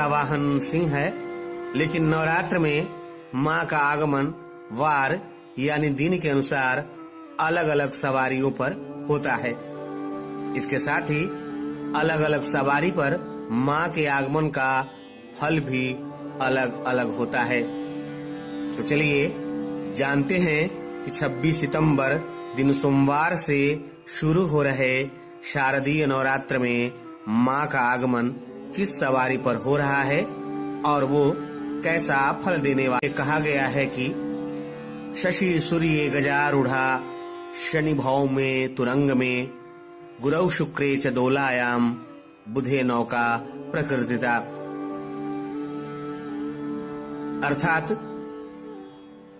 का वाहन सिंह है, लेकिन नवरात्र में माँ का आगमन वार यानी दिन के अनुसार अलग अलग सवारियों पर होता है। इसके साथ ही अलग अलग सवारी पर माँ के आगमन का फल भी अलग अलग होता है। तो चलिए जानते हैं कि 26 सितंबर दिन सोमवार से शुरू हो रहे शारदीय नवरात्र में माँ का आगमन किस सवारी पर हो रहा है और वो कैसा फल देने वाला। कहा गया है कि शशि सूर्ये गजारूढ़ा शनि भौमे तुरंग में गुरौ शुक्रे च दोलायाम बुधे नौका प्रकृतिता। अर्थात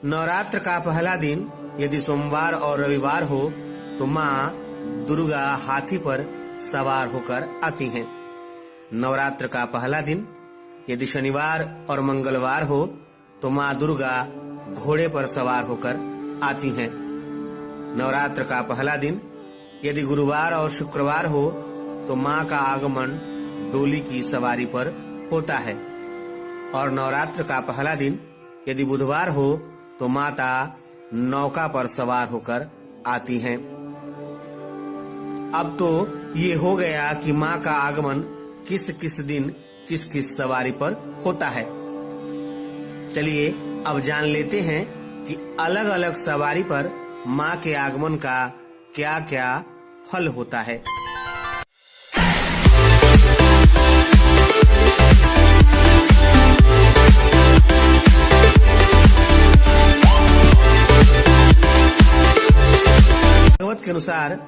नवरात्र का पहला दिन यदि सोमवार और रविवार हो तो माँ दुर्गा हाथी पर सवार होकर आती हैं। नवरात्र का पहला दिन यदि शनिवार और मंगलवार हो तो माँ दुर्गा घोड़े पर सवार होकर आती हैं। नवरात्र का पहला दिन यदि गुरुवार और शुक्रवार हो तो माँ का आगमन डोली की सवारी पर होता है और नवरात्र का पहला दिन यदि बुधवार हो तो माता नौका पर सवार होकर आती हैं। अब तो ये हो गया कि माँ का आगमन किस किस दिन किस किस सवारी पर होता है। चलिए अब जान लेते हैं कि अलग अलग सवारी पर माँ के आगमन का क्या क्या फल होता है। भागवत के अनुसार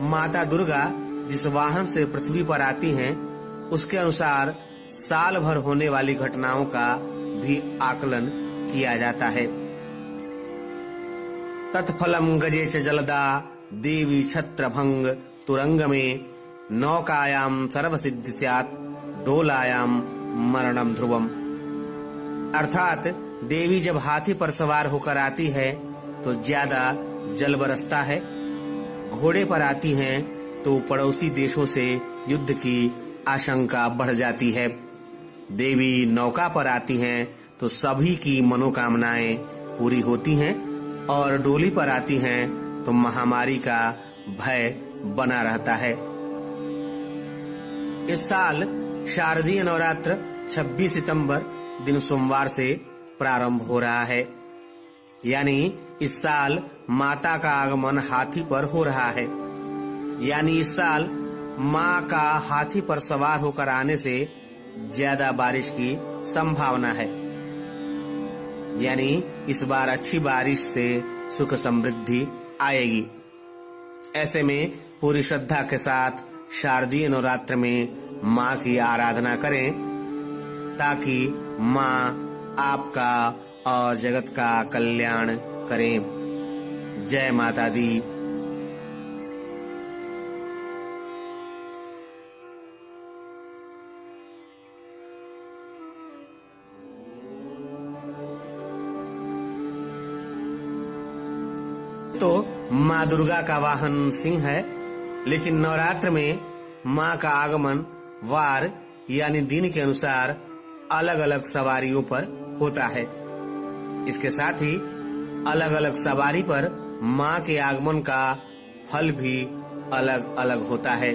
माता दुर्गा जिस वाहन से पृथ्वी पर आती हैं, उसके अनुसार साल भर होने वाली घटनाओं का भी आकलन किया जाता है। तत्फलम गजे च जलदा देवी छत्रभंग तुरंग में नौकायाम सर्वसिद्धि स्यात् डोलायाम मरणम ध्रुवम। अर्थात देवी जब हाथी पर सवार होकर आती है तो ज्यादा जल बरसता है, घोड़े पर आती हैं तो पड़ोसी देशों से युद्ध की आशंका बढ़ जाती है, देवी नौका पर आती हैं तो सभी की मनोकामनाएं पूरी होती हैं और डोली पर आती हैं तो महामारी का भय बना रहता है। इस साल शारदीय नवरात्र 26 सितंबर दिन सोमवार से प्रारंभ हो रहा है, यानी इस साल माता का आगमन हाथी पर हो रहा है। यानी इस साल माँ का हाथी पर सवार होकर आने से ज्यादा बारिश की संभावना है। यानी इस बार अच्छी बारिश से सुख समृद्धि आएगी। ऐसे में पूरी श्रद्धा के साथ शारदीय नवरात्र में माँ की आराधना करें ताकि माँ आपका और जगत का कल्याण करें। जय माता दी। तो माँ दुर्गा का वाहन सिंह है, लेकिन नवरात्र में माँ का आगमन वार यानी दिन के अनुसार अलग अलग सवारियों पर होता है। इसके साथ ही अलग अलग सवारी पर माँ के आगमन का फल भी अलग अलग होता है।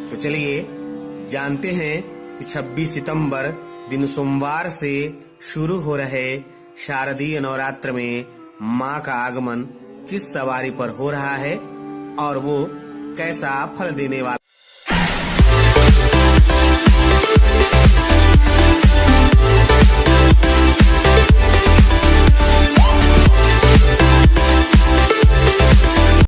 तो चलिए जानते हैं कि 26 सितंबर दिन सोमवार से शुरू हो रहे शारदीय नवरात्र में माँ का आगमन किस सवारी पर हो रहा है और वो कैसा फल देने वाला।